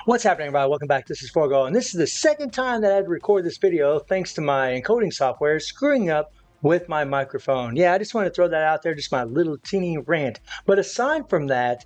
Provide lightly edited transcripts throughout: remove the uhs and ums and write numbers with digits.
What's happening, everybody? Welcome back. This is Forgo, and this is the second time that I had to record this video thanks to my encoding software screwing up with my microphone. Yeah, I just want to throw that out there, just my little teeny rant. But aside from that,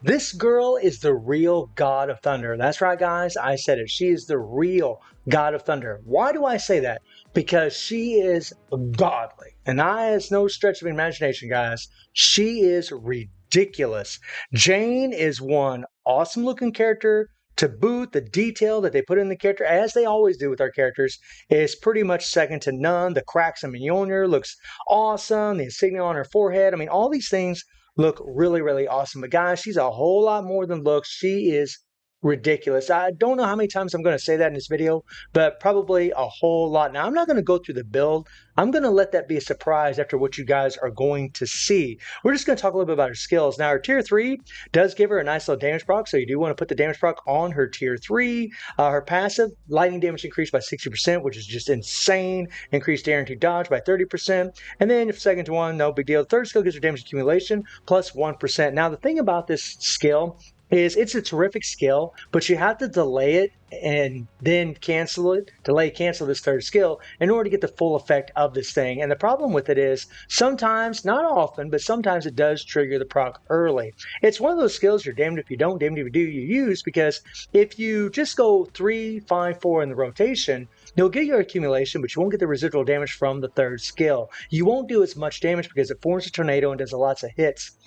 this girl is the real God of Thunder. That's right, guys. I said it. She is the real God of Thunder. Why do I say that? Because she is godly. And it's no stretch of imagination, guys. She is ridiculous. Jane is one awesome looking character. To boot, the detail that they put in the character, as they always do with our characters, is pretty much second to none. The cracks in Mjolnir looks awesome. The insignia on her forehead. I mean, all these things look really, really awesome. But guys, she's a whole lot more than looks. She is ridiculous. I don't know how many times I'm going to say that in this video, but probably a whole lot. Now, I'm not going to go through the build. I'm going to let that be a surprise after what you guys are going to see. We're just going to talk a little bit about her skills. Now, her tier 3 does give her a nice little damage proc, so you do want to put the damage proc on her tier 3. Her passive, lightning damage increased by 60%, which is just insane. Increased guaranteed dodge by 30%. And then if second to one, no big deal. The third skill gives her damage accumulation plus 1%. Now, the thing about this skill is it's a terrific skill, but you have to delay it and then cancel it, cancel this third skill in order to get the full effect of this thing. And the problem with it is sometimes, not often, but sometimes it does trigger the proc early. It's one of those skills you're damned if you don't, damned if you do, you use, because if you just go 3, 5, 4 in the rotation, you'll get your accumulation, but you won't get the residual damage from the third skill. You won't do as much damage because it forms a tornado and does lots of hits.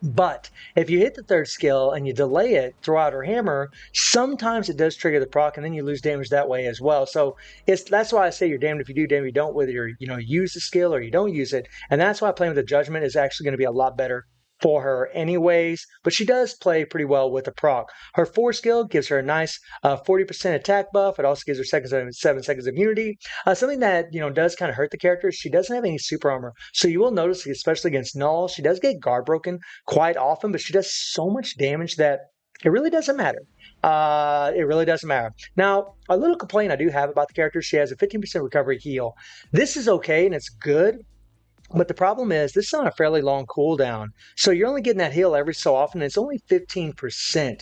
But if you hit the third skill and you delay it, throw out her hammer, sometimes it does trigger the proc, and then you lose damage that way as well. So that's why I say you're damned if you do, damned if you don't, whether you use the skill or you don't use it. And that's why playing with the judgment is actually going to be a lot better for her anyways, but she does play pretty well with the proc. Her 4 skill gives her a nice 40% attack buff. It also gives her 7 seconds of immunity. Something that does kind of hurt the character, she doesn't have any super armor. So you will notice, especially against Null, she does get guard broken quite often, but she does so much damage that it really doesn't matter. It really doesn't matter. Now, a little complaint I do have about the character, she has a 15% recovery heal. This is okay and it's good, but the problem is this is on a fairly long cooldown. So you're only getting that heal every so often. And it's only 15%.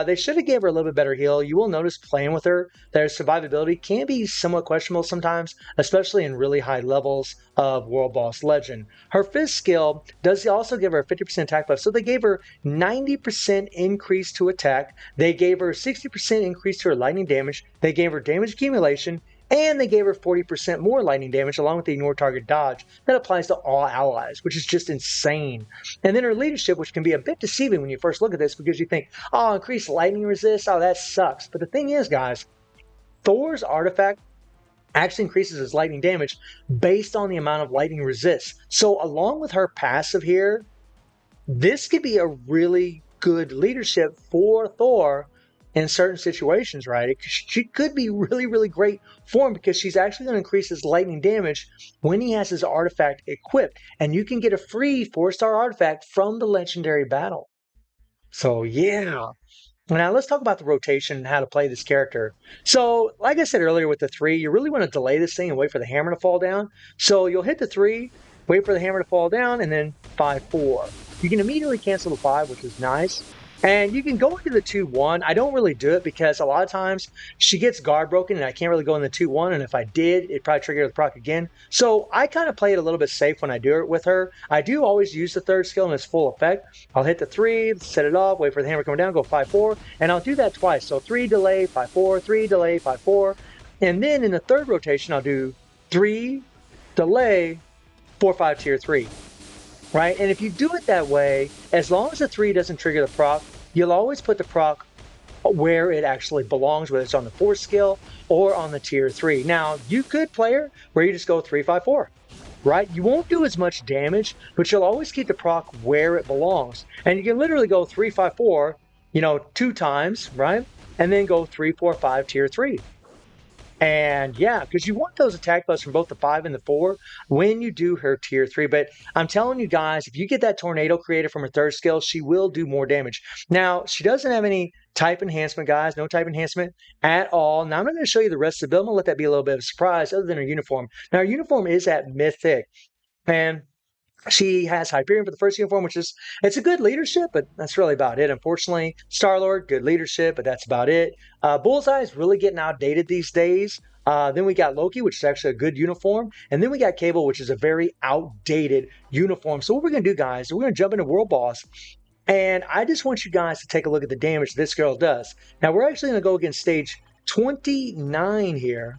They should have gave her a little bit better heal. You will notice playing with her, their survivability can be somewhat questionable sometimes, especially in really high levels of World Boss Legend. Her 5th skill does also give her a 50% attack buff. So they gave her 90% increase to attack. They gave her 60% increase to her lightning damage. They gave her damage accumulation. And they gave her 40% more lightning damage along with the ignore target dodge. That applies to all allies, which is just insane. And then her leadership, which can be a bit deceiving when you first look at this because you think, oh, increased lightning resist, oh, that sucks. But the thing is, guys, Thor's artifact actually increases his lightning damage based on the amount of lightning resist. So along with her passive here, this could be a really good leadership for Thor in certain situations, right? She could be really, really great for him because she's actually going to increase his lightning damage when he has his artifact equipped. And you can get a free 4-star artifact from the legendary battle. So, yeah. Now, let's talk about the rotation and how to play this character. So, like I said earlier with the 3, you really want to delay this thing and wait for the hammer to fall down. So, you'll hit the 3, wait for the hammer to fall down, and then 5-4. You can immediately cancel the 5, which is nice. And you can go into the 2-1. I don't really do it because a lot of times she gets guard broken and I can't really go in the 2-1. And if I did, it'd probably trigger the proc again. So I kind of play it a little bit safe when I do it with her. I do always use the 3rd skill in its full effect. I'll hit the 3, set it off, wait for the hammer to come down, go 5-4. And I'll do that twice. So 3 delay, 5-4, 3 delay, 5-4. And then in the 3rd rotation, I'll do 3 delay, 4-5 tier 3. Right? And if you do it that way, as long as the 3 doesn't trigger the proc, you'll always put the proc where it actually belongs, whether it's on the 4th skill or on the tier 3. Now, you could play her where you just go 3-5-4, right? You won't do as much damage, but you'll always keep the proc where it belongs. And you can literally go 3-5-4, 2 times, right? And then go 3-4-5 tier 3. And yeah, because you want those attack buffs from both the 5 and the 4 when you do her tier 3. But I'm telling you guys, if you get that tornado created from her 3rd skill, she will do more damage. Now, she doesn't have any type enhancement, guys. No type enhancement at all. Now, I'm not going to show you the rest of the build. I'm going to let that be a little bit of a surprise other than her uniform. Now, her uniform is at Mythic. And She has Hyperion for the first uniform, which is, it's a good leadership, but that's really about it. Unfortunately, Star-Lord, good leadership, but that's about it. Bullseye is really getting outdated these days. Then we got Loki, which is actually a good uniform. And then we got Cable, which is a very outdated uniform. So what we're going to do, guys, is we're going to jump into World Boss. And I just want you guys to take a look at the damage this girl does. Now, we're actually going to go against stage 29 here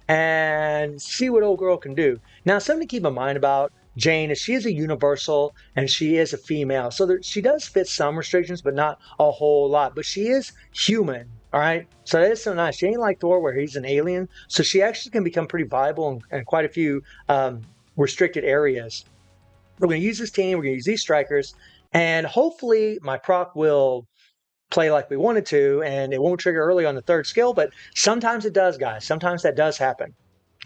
and see what old girl can do. Now, something to keep in mind about Jane is she is a universal and she is a female. So she does fit some restrictions, but not a whole lot. But she is human, all right? So that is so nice. She ain't like Thor where he's an alien. So she actually can become pretty viable in quite a few restricted areas. We're going to use this team. We're going to use these strikers. And hopefully my proc will play like we wanted to, and it won't trigger early on the third skill, but sometimes it does, guys. Sometimes that does happen.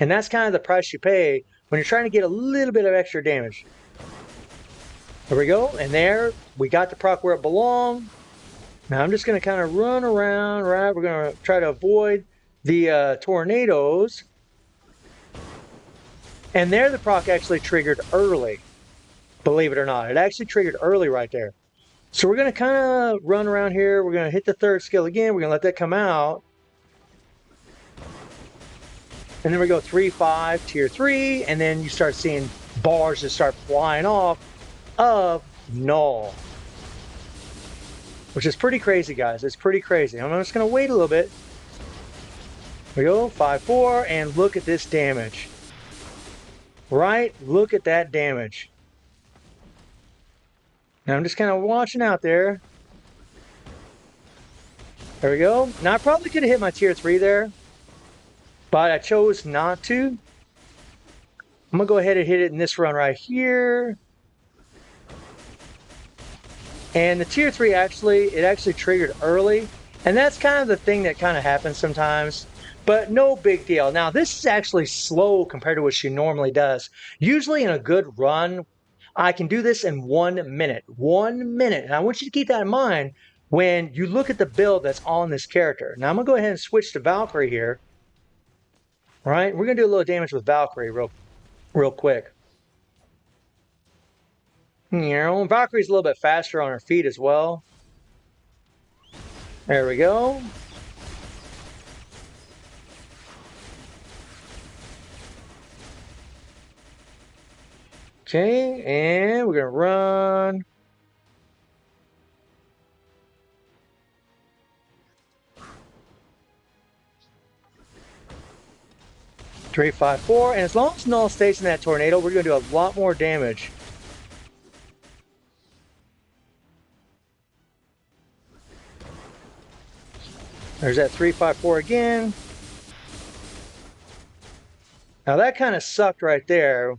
And that's kind of the price you pay when you're trying to get a little bit of extra damage. There we go, and there, we got the proc where it belonged. Now I'm just going to kind of run around, right? We're going to try to avoid the tornadoes. And there the proc actually triggered early, believe it or not. It actually triggered early right there. So we're going to kind of run around here. We're going to hit the third skill again. We're going to let that come out. And then we go 3-5, tier 3. And then you start seeing bars just start flying off of Null. Which is pretty crazy, guys. It's pretty crazy. I'm just going to wait a little bit. Here we go, 5-4. And look at this damage. Right? Look at that damage. Now I'm just kind of watching out there. There we go. Now I probably could have hit my tier 3 there, but I chose not to. I'm going to go ahead and hit it in this run right here. And the tier 3 actually triggered early. And that's kind of the thing that kind of happens sometimes, but no big deal. Now this is actually slow compared to what she normally does. Usually in a good run, I can do this in 1 minute. 1 minute. And I want you to keep that in mind when you look at the build that's on this character. Now I'm going to go ahead and switch to Valkyrie here. All right, we're going to do a little damage with Valkyrie real quick. Valkyrie's a little bit faster on her feet as well. There we go. Okay, and we're going to run. Three, 5, 4. And as long as Null stays in that tornado, we're going to do a lot more damage. There's that 3, 5, 4 again. Now that kind of sucked right there.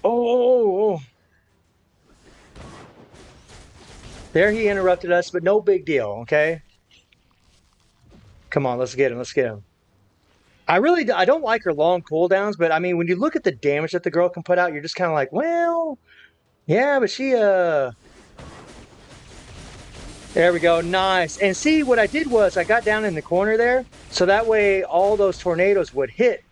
Oh. There he interrupted us, but no big deal, okay? Come on, let's get him, let's get him. I don't like her long cooldowns, but I mean, when you look at the damage that the girl can put out, you're just kind of like, well, yeah, but she, there we go, nice. And see, what I did was I got down in the corner there, so that way all those tornadoes would hit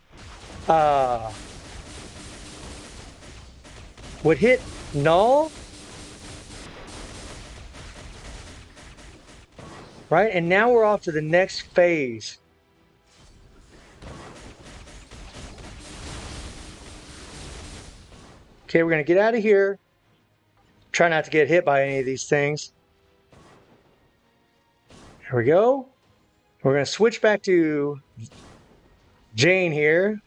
Null. Right, and now we're off to the next phase. Okay, we're going to get out of here. Try not to get hit by any of these things. Here we go. We're going to switch back to Jane here.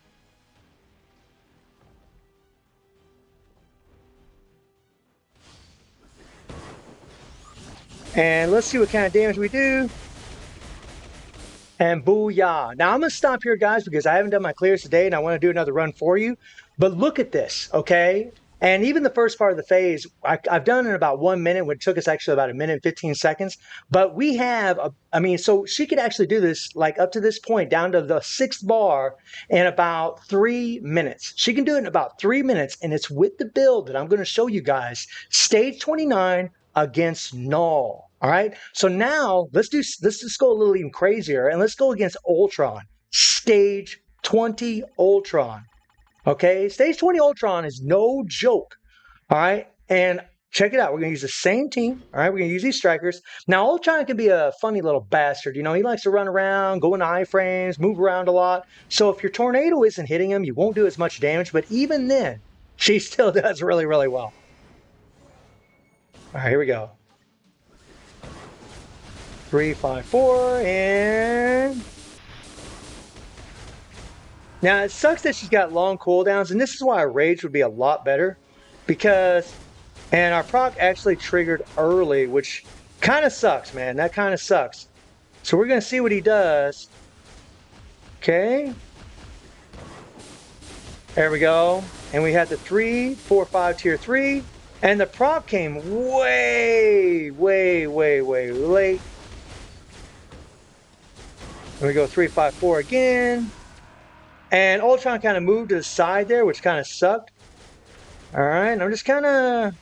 And let's see what kind of damage we do. And booyah. Now I'm going to stop here, guys, because I haven't done my clears today and I want to do another run for you. But look at this, okay? And even the first part of the phase, I've done in about 1 minute, which took us actually about 1 minute and 15 seconds. But we have, so she could actually do this like up to this point, down to the 6th bar in about 3 minutes. She can do it in about 3 minutes, and it's with the build that I'm going to show you guys. Stage 29 against Null. All right. So now let's just go a little even crazier, and let's go against Ultron. Stage 20 Ultron. Okay, stage 20 Ultron is no joke. All right, and check it out. We're gonna use the same team. All right, we're gonna use these strikers. Now, Ultron can be a funny little bastard. You know, he likes to run around, go into iframes, move around a lot. So if your tornado isn't hitting him, you won't do as much damage. But even then, she still does really, really well. All right, here we go. 3, 5, 4, and now it sucks that she's got long cooldowns, and this is why a rage would be a lot better, because and our proc actually triggered early, which kind of sucks, man. That kind of sucks. So we're gonna see what he does. Okay. There we go. And we had the 3, 4, 5 tier 3. And the prop came way, way, way, way late. And we go 3, 5, 4 again. And Ultron kind of moved to the side there, which kind of sucked. All right, and I'm just kind of...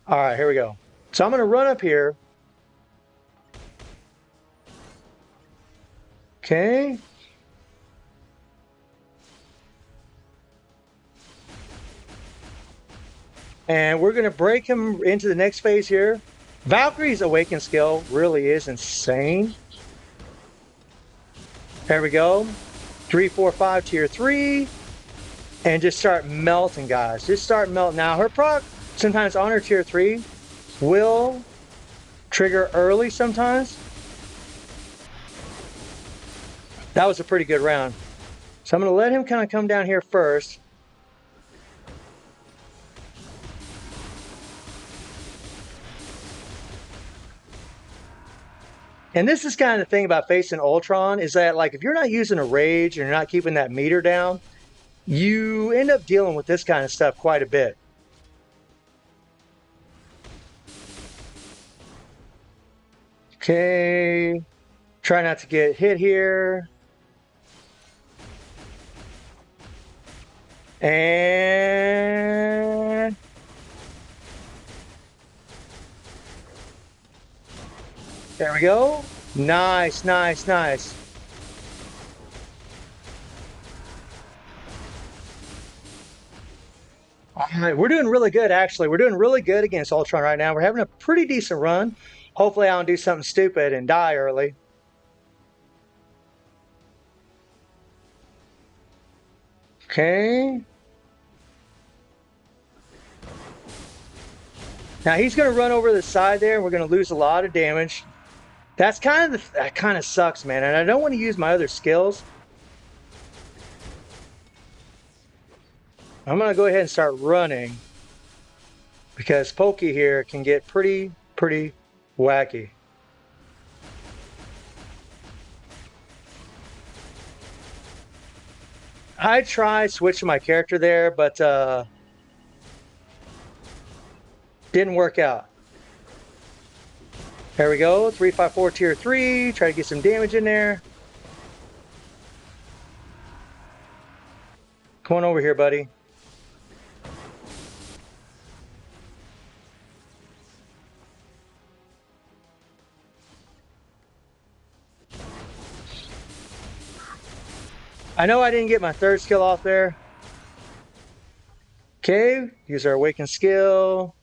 All right, here we go. So I'm going to run up here. Okay. And we're going to break him into the next phase here. Valkyrie's Awaken skill really is insane. There we go. 3, 4, 5 tier 3. And just start melting, guys. Just start melting. Now, her proc, sometimes on her tier 3, will trigger early sometimes. That was a pretty good round. So I'm going to let him kind of come down here first. And this is kind of the thing about facing Ultron is that, like, if you're not using a rage and you're not keeping that meter down, you end up dealing with this kind of stuff quite a bit. Okay. Try not to get hit here. And there we go. Nice, nice, nice. All right, we're doing really good, actually. We're doing really good against Ultron right now. We're having a pretty decent run. Hopefully I don't do something stupid and die early. Okay. Now he's going to run over the side there, and we're going to lose a lot of damage. That's kind of that kind of sucks, man. And I don't want to use my other skills. I'm going to go ahead and start running because Pokey here can get pretty wacky. I tried switching my character there, but didn't work out. There we go. 3, 5, 4 tier 3. Try to get some damage in there. Come on over here, buddy. I know I didn't get my third skill off there. Okay, use our Awaken skill.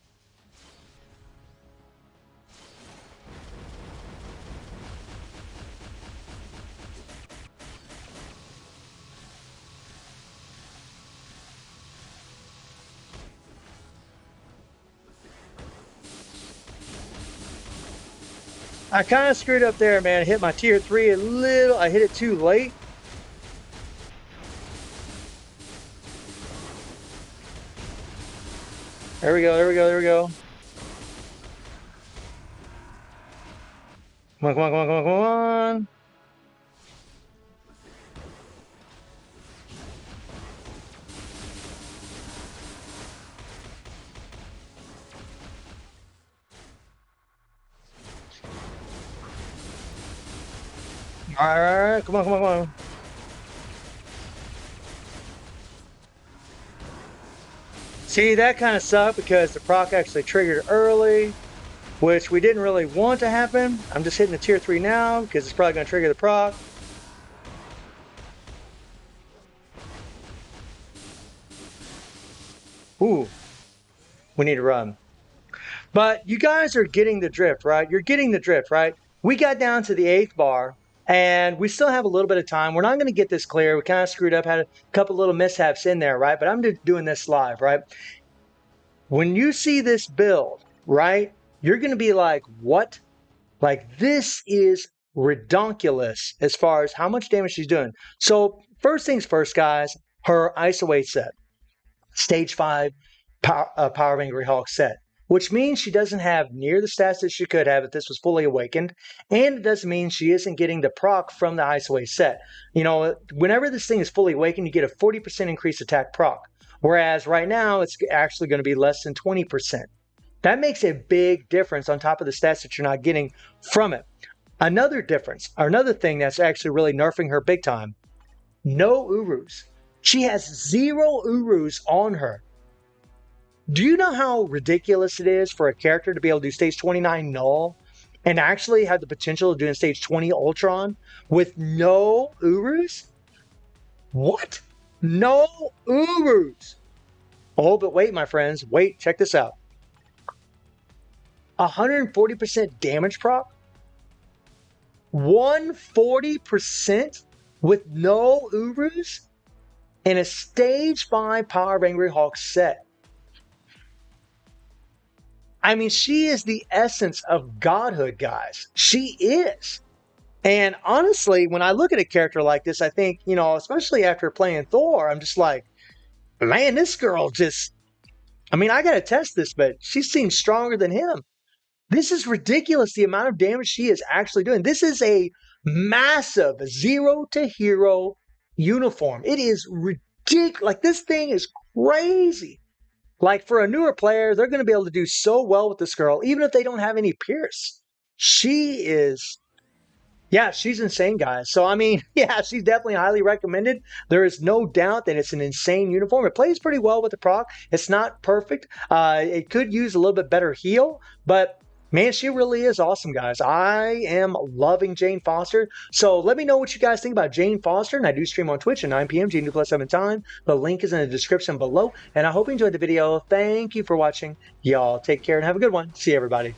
I kind of screwed up there, man. I hit my tier 3 a little. I hit it too late. There we go, there we go, there we go. Come on, come on, come on, come on, come on. All right, come on, come on, come on. See, that kind of sucked because the proc actually triggered early, which we didn't really want to happen. I'm just hitting the tier 3 now because it's probably going to trigger the proc. Ooh, we need to run. But you guys are getting the drift, right? You're getting the drift, right? We got down to the 8th bar, and we still have a little bit of time. We're not going to get this clear. We kind of screwed up, had a couple little mishaps in there, right? But I'm just doing this live, right? When you see this build, right, you're going to be like, what? Like, this is redonkulous as far as how much damage she's doing. So, first things first, guys, her Ice Away set, stage 5 Power of Angry Hulk set, which means she doesn't have near the stats that she could have if this was fully awakened, and it doesn't mean she isn't getting the proc from the Ice Away set. You know, whenever this thing is fully awakened, you get a 40% increased attack proc, whereas right now it's actually going to be less than 20%. That makes a big difference on top of the stats that you're not getting from it. Another difference, or another thing that's actually really nerfing her big time, no Urus. She has 0 Urus on her. Do you know how ridiculous it is for a character to be able to do stage 29 null and actually have the potential of doing stage 20 Ultron with no Urus? What? No Urus. Oh, but wait, my friends. Wait, check this out. 140% damage proc? 140% with no Urus? In a stage 5 Power of Angry Hulk set. I mean, she is the essence of godhood, guys. She is. And honestly, when I look at a character like this, I think, you know, especially after playing Thor, I'm just like, man, this girl just, I mean, I got to test this, but she seems stronger than him. This is ridiculous, the amount of damage she is actually doing. This is a massive 0 to hero uniform. It is ridiculous. Like, this thing is crazy. Like, for a newer player, they're going to be able to do so well with this girl, even if they don't have any Pierce. She is, yeah, she's insane, guys. So, I mean, yeah, she's definitely highly recommended. There is no doubt that it's an insane uniform. It plays pretty well with the proc. It's not perfect. It could use a little bit better heal, but man, she really is awesome, guys. I am loving Jane Foster. So let me know what you guys think about Jane Foster. And I do stream on Twitch at 9 p.m. Jane2+7 time. The link is in the description below. And I hope you enjoyed the video. Thank you for watching. Y'all take care and have a good one. See you, everybody.